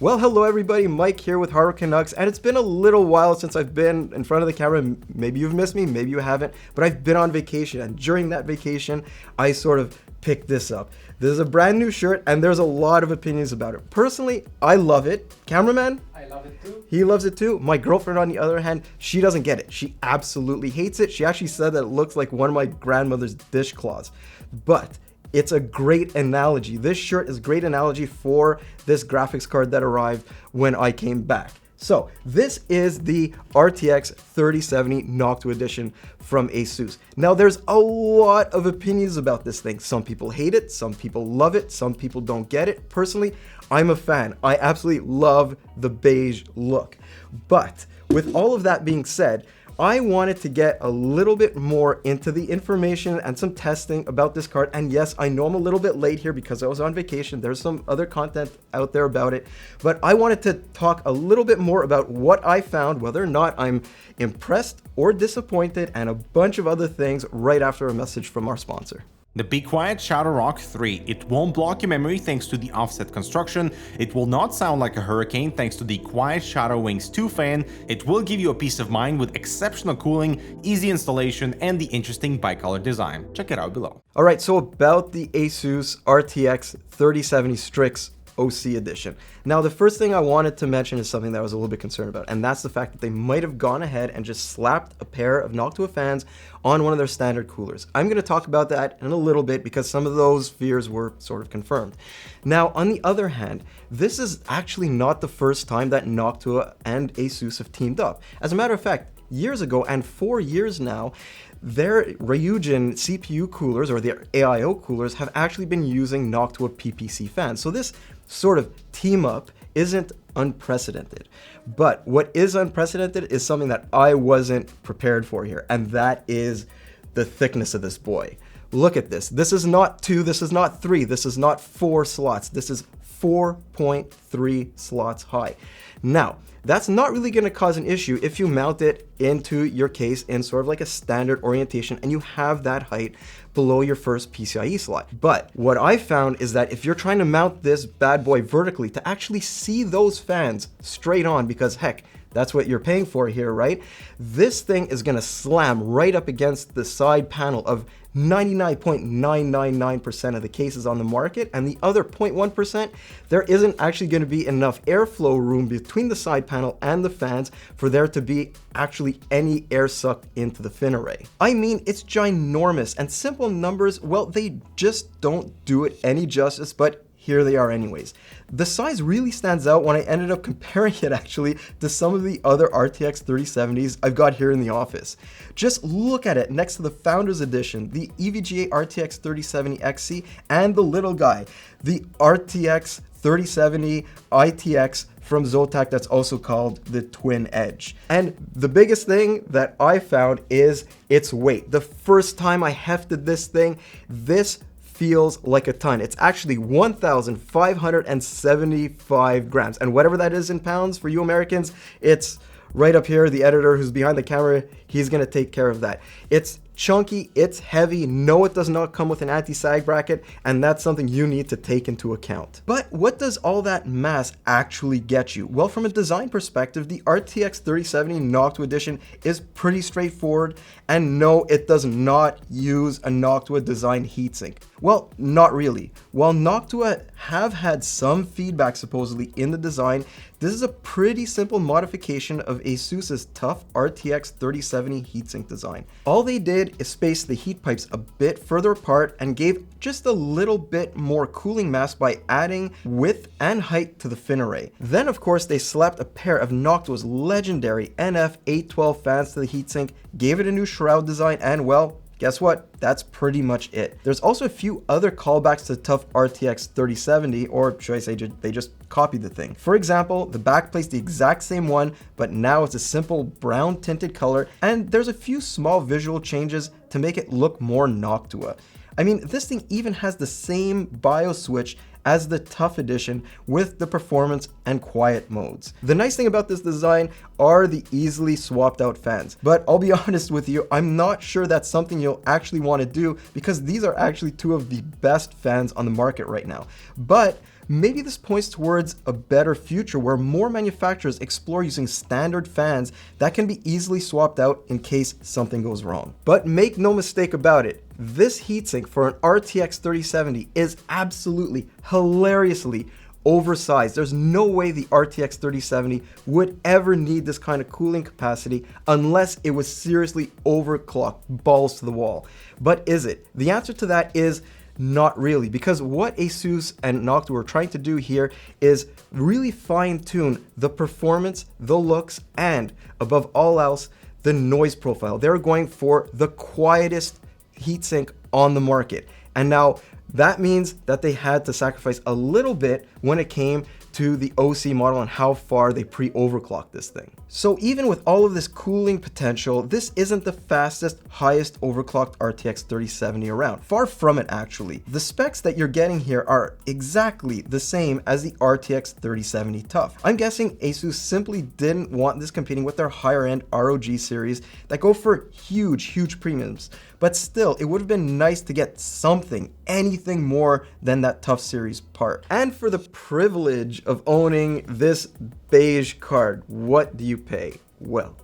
Well, hello everybody, Mike here with Hardware Canucks, and it's been a little while since I've been in front of the camera. Maybe you've missed me, maybe you haven't, but I've been on vacation, and during that vacation, I sort of picked this up. This is a brand new shirt, and there's a lot of opinions about it. Personally, I love it. Cameraman? I love it too. He loves it too. My girlfriend, on the other hand, she doesn't get it. She absolutely hates it. She actually said that it looks like one of my grandmother's dishcloths. But it's a great analogy. This shirt is a great analogy for this graphics card that arrived when I came back. So this is the RTX 3070 Noctua Edition from ASUS. Now there's a lot of opinions about this thing. Some people hate it, some people love it, some people don't get it. Personally, I'm a fan. I absolutely love the beige look. But with all of that being said, I wanted to get a little bit more into the information and some testing about this card. And yes, I know I'm a little bit late here because I was on vacation. There's some other content out there about it, but I wanted to talk a little bit more about what I found, whether or not I'm impressed or disappointed, and a bunch of other things right after a message from our sponsor. The Be Quiet Shadow Rock 3. It won't block your memory thanks to the offset construction. It will not sound like a hurricane thanks to the Quiet Shadow Wings 2 fan. It will give you a peace of mind with exceptional cooling, easy installation, and the interesting bicolor design. Check it out below. Alright, so about the ASUS RTX 3070 STRIX OC edition. Now, the first thing I wanted to mention is something that I was a little bit concerned about, and that's the fact that they might have gone ahead and just slapped a pair of Noctua fans on one of their standard coolers. I'm going to talk about that in a little bit because some of those fears were sort of confirmed. Now, on the other hand, this is actually not the first time that Noctua and ASUS have teamed up. As a matter of fact, years ago, and 4 years now, their Ryujin CPU coolers, or their AIO coolers, have actually been using Noctua PPC fans. So this sort of team up isn't unprecedented. But what is unprecedented is something that I wasn't prepared for here, and that is the thickness of this boy. Look at this. This is not 2, this is not 3, this is not 4 slots. This is 4.3 slots high. Now, that's not really going to cause an issue if you mount it into your case in sort of like a standard orientation and you have that height below your first PCIe slot. But what I found is that if you're trying to mount this bad boy vertically to actually see those fans straight on, because heck, that's what you're paying for here, right? This thing is going to slam right up against the side panel of 99.999% of the cases on the market, and the other 0.1%, there isn't actually going to be enough airflow room between the side panel and the fans for there to be actually any air sucked into the fin array. I mean, it's ginormous, and simple numbers, well, they just don't do it any justice, but here they are anyways. The size really stands out when I ended up comparing it actually to some of the other RTX 3070s I've got here in the office. Just look at it next to the Founders Edition, the EVGA RTX 3070 XC, and the little guy, the RTX 3070 ITX from Zotac, that's also called the Twin Edge. And the biggest thing that I found is its weight. The first time I hefted this thing, this feels like a ton. It's actually 1,575 grams. And whatever that is in pounds for you Americans, it's right up here. The editor who's behind the camera, he's gonna take care of that. It's chunky, it's heavy. No, it does not come with an anti-sag bracket, and that's something you need to take into account. But what does all that mass actually get you? Well, from a design perspective, the RTX 3070 Noctua Edition is pretty straightforward, and no, it does not use a Noctua Designed heatsink. Well, not really. While Noctua have had some feedback supposedly in the design, this is a pretty simple modification of ASUS's tough RTX 3070 heatsink design. All they did is space the heat pipes a bit further apart and gave just a little bit more cooling mass by adding width and height to the fin array. Then of course they slapped a pair of Noctua's legendary NF812 fans to the heatsink, gave it a new shroud design, and well, guess what? That's pretty much it. There's also a few other callbacks to tough RTX 3070, or should I say they just copied the thing. For example, the backplate's the exact same one, but now it's a simple brown tinted color, and there's a few small visual changes to make it look more Noctua. I mean, this thing even has the same BIOS switch as the Tough Edition with the performance and quiet modes. The nice thing about this design are the easily swapped out fans, but I'll be honest with you, I'm not sure that's something you'll actually want to do because these are actually two of the best fans on the market right now. But maybe this points towards a better future where more manufacturers explore using standard fans that can be easily swapped out in case something goes wrong. But make no mistake about it, this heatsink for an RTX 3070 is absolutely hilariously oversized. There's no way the RTX 3070 would ever need this kind of cooling capacity unless it was seriously overclocked, balls to the wall. But is it? The answer to that is not really, because what ASUS and Noctua are trying to do here is really fine-tune the performance, the looks, and above all else, the noise profile. They're going for the quietest heatsink on the market. And now that means that they had to sacrifice a little bit when it came to the OC model and how far they pre-overclocked this thing. So even with all of this cooling potential, this isn't the fastest, highest overclocked RTX 3070 around. Far from it, actually. The specs that you're getting here are exactly the same as the RTX 3070 TUF. I'm guessing ASUS simply didn't want this competing with their higher end ROG series that go for huge premiums. But still, it would have been nice to get something, anything more than that TUF series part. And for the privilege of owning this beige card, what do you pay? Well,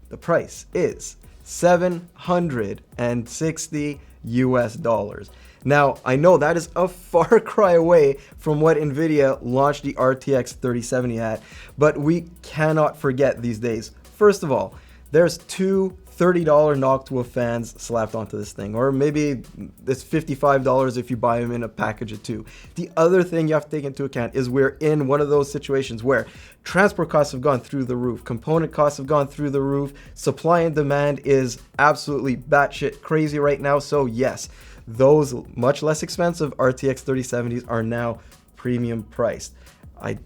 the price is $760 US. Now, I know that is a far cry away from what Nvidia launched the RTX 3070 at, but we cannot forget these days. First of all, there's two $30 Noctua fans slapped onto this thing, or maybe it's $55 if you buy them in a package of two. The other thing you have to take into account is we're in one of those situations where transport costs have gone through the roof, component costs have gone through the roof, supply and demand is absolutely batshit crazy right now. So yes, those much less expensive RTX 3070s are now premium priced. I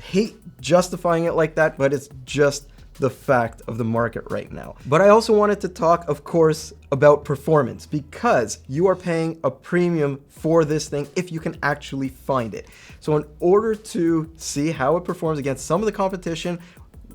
hate justifying it like that, but it's just the fact of the market right now. But I also wanted to talk, of course, about performance, because you are paying a premium for this thing if you can actually find it. So in order to see how it performs against some of the competition,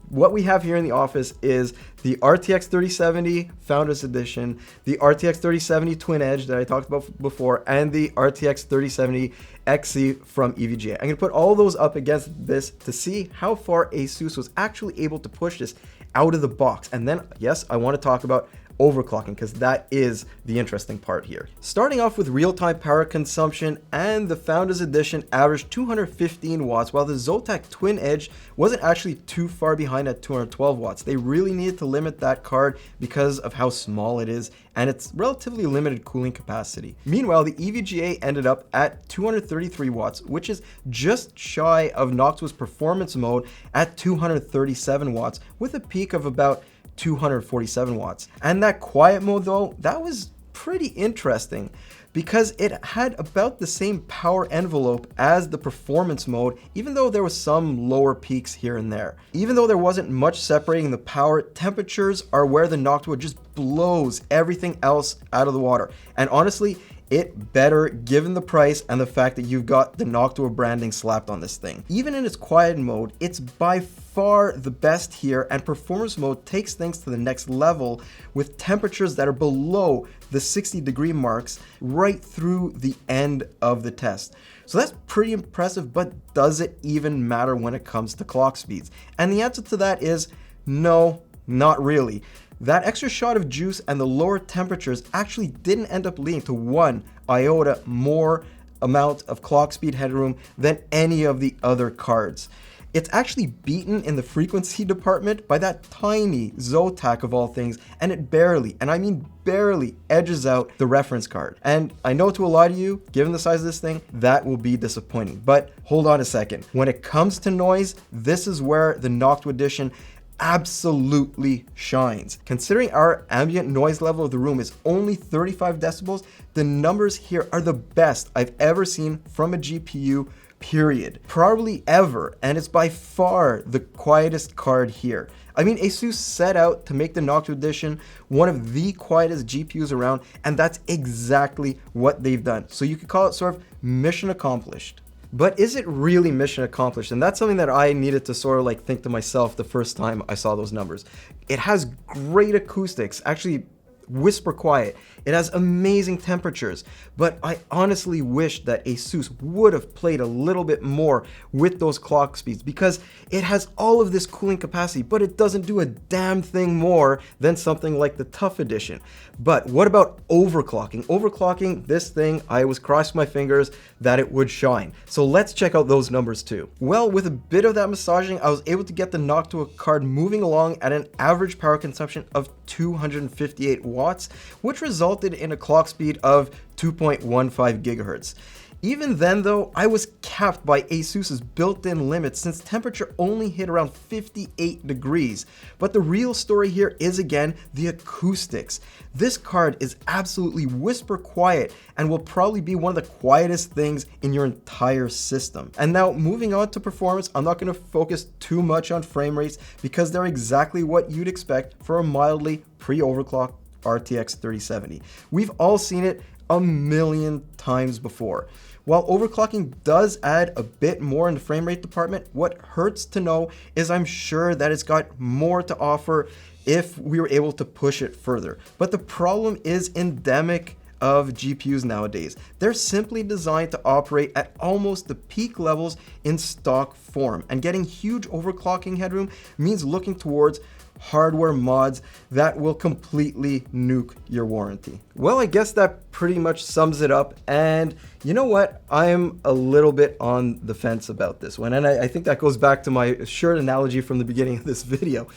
what we have here in the office is the RTX 3070 Founders Edition, the RTX 3070 Twin Edge that I talked about before, and the RTX 3070 XC from EVGA. I'm going to put all those up against this to see how far ASUS was actually able to push this out of the box. And then, yes, I want to talk about overclocking, because that is the interesting part here. Starting off with real-time power consumption, and the Founders Edition averaged 215 watts, while the Zotac Twin Edge wasn't actually too far behind at 212 watts. They really needed to limit that card because of how small it is and its relatively limited cooling capacity. Meanwhile, the EVGA ended up at 233 watts, which is just shy of Noctua's performance mode at 237 watts, with a peak of about 247 watts. And that quiet mode though, that was pretty interesting because it had about the same power envelope as the performance mode, even though there was some lower peaks here and there. Even though there wasn't much separating the power, temperatures are where the Noctua just blows everything else out of the water. And honestly, it better, given the price and the fact that you've got the Noctua branding slapped on this thing. Even in its quiet mode, it's by far the best here, and performance mode takes things to the next level with temperatures that are below the 60-degree marks right through the end of the test. So that's pretty impressive, but does it even matter when it comes to clock speeds? And the answer to that is no, not really. That extra shot of juice and the lower temperatures actually didn't end up leading to 1 iota more amount of clock speed headroom than any of the other cards. It's actually beaten in the frequency department by that tiny Zotac of all things, and it barely, and I mean barely, edges out the reference card. And I know to a lot of you, given the size of this thing, that will be disappointing. But hold on a second. When it comes to noise, this is where the Noctua Edition absolutely shines. Considering our ambient noise level of the room is only 35 decibels, the numbers here are the best I've ever seen from a GPU, period. Probably ever, and it's by far the quietest card here. I mean, ASUS set out to make the Noctua Edition one of the quietest GPUs around, and that's exactly what they've done. So you could call it sort of mission accomplished. But is it really mission accomplished? And that's something that I needed to sort of like think to myself the first time I saw those numbers. It has great acoustics, actually whisper quiet. It has amazing temperatures, but I honestly wish that ASUS would have played a little bit more with those clock speeds, because it has all of this cooling capacity, but it doesn't do a damn thing more than something like the Tough Edition. But what about overclocking? Overclocking, this thing, I was crossing my fingers that it would shine. So let's check out those numbers too. Well, with a bit of that massaging, I was able to get the Noctua card moving along at an average power consumption of 258 watts, which resulted in a clock speed of 2.15 gigahertz. Even then though, I was capped by ASUS's built-in limits since temperature only hit around 58 degrees. But the real story here is again the acoustics. This card is absolutely whisper quiet and will probably be one of the quietest things in your entire system. And now moving on to performance, I'm not going to focus too much on frame rates because they're exactly what you'd expect for a mildly pre-overclocked RTX 3070. We've all seen it a million times before. While overclocking does add a bit more in the frame rate department, what hurts to know is I'm sure that it's got more to offer if we were able to push it further. But the problem is endemic of GPUs nowadays. They're simply designed to operate at almost the peak levels in stock form, and getting huge overclocking headroom means looking towards hardware mods that will completely nuke your warranty. Well, I guess that pretty much sums it up, and you know what? I'm a little bit on the fence about this one, and I think that goes back to my shirt analogy from the beginning of this video.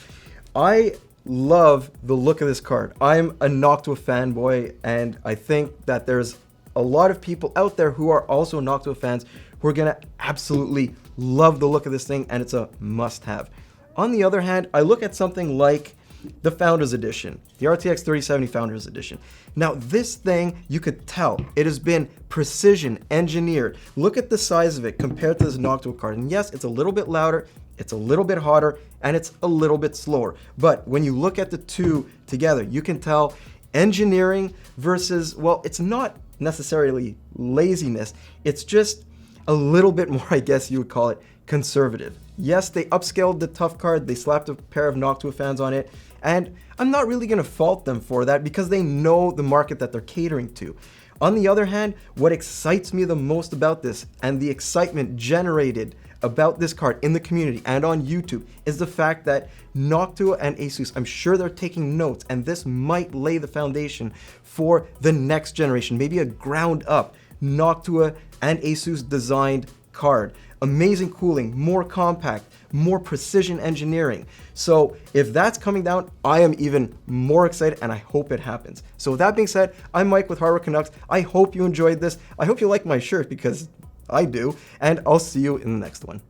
I love the look of this card. I'm a Noctua fanboy, and I think that there's a lot of people out there who are also Noctua fans who are gonna absolutely love the look of this thing, and it's a must-have. On the other hand, I look at something like the Founders Edition, the RTX 3070 Founders Edition. Now this thing, you could tell, it has been precision engineered. Look at the size of it compared to this Noctua card. And yes, it's a little bit louder, it's a little bit hotter, and it's a little bit slower. But when you look at the two together, you can tell engineering versus, well, it's not necessarily laziness, it's just a little bit more, I guess you would call it, conservative. Yes, they upscaled the Tough card, they slapped a pair of Noctua fans on it, and I'm not really going to fault them for that because they know the market that they're catering to. On the other hand, what excites me the most about this, and the excitement generated about this card in the community and on YouTube, is the fact that Noctua and ASUS, I'm sure they're taking notes, and this might lay the foundation for the next generation, maybe a ground up Noctua and ASUS designed card. Amazing cooling, more compact, more precision engineering. So if that's coming down, I am even more excited, and I hope it happens. So with that being said, I'm Mike with Hardware Canucks. I hope you enjoyed this. I hope you like my shirt because I do, and I'll see you in the next one.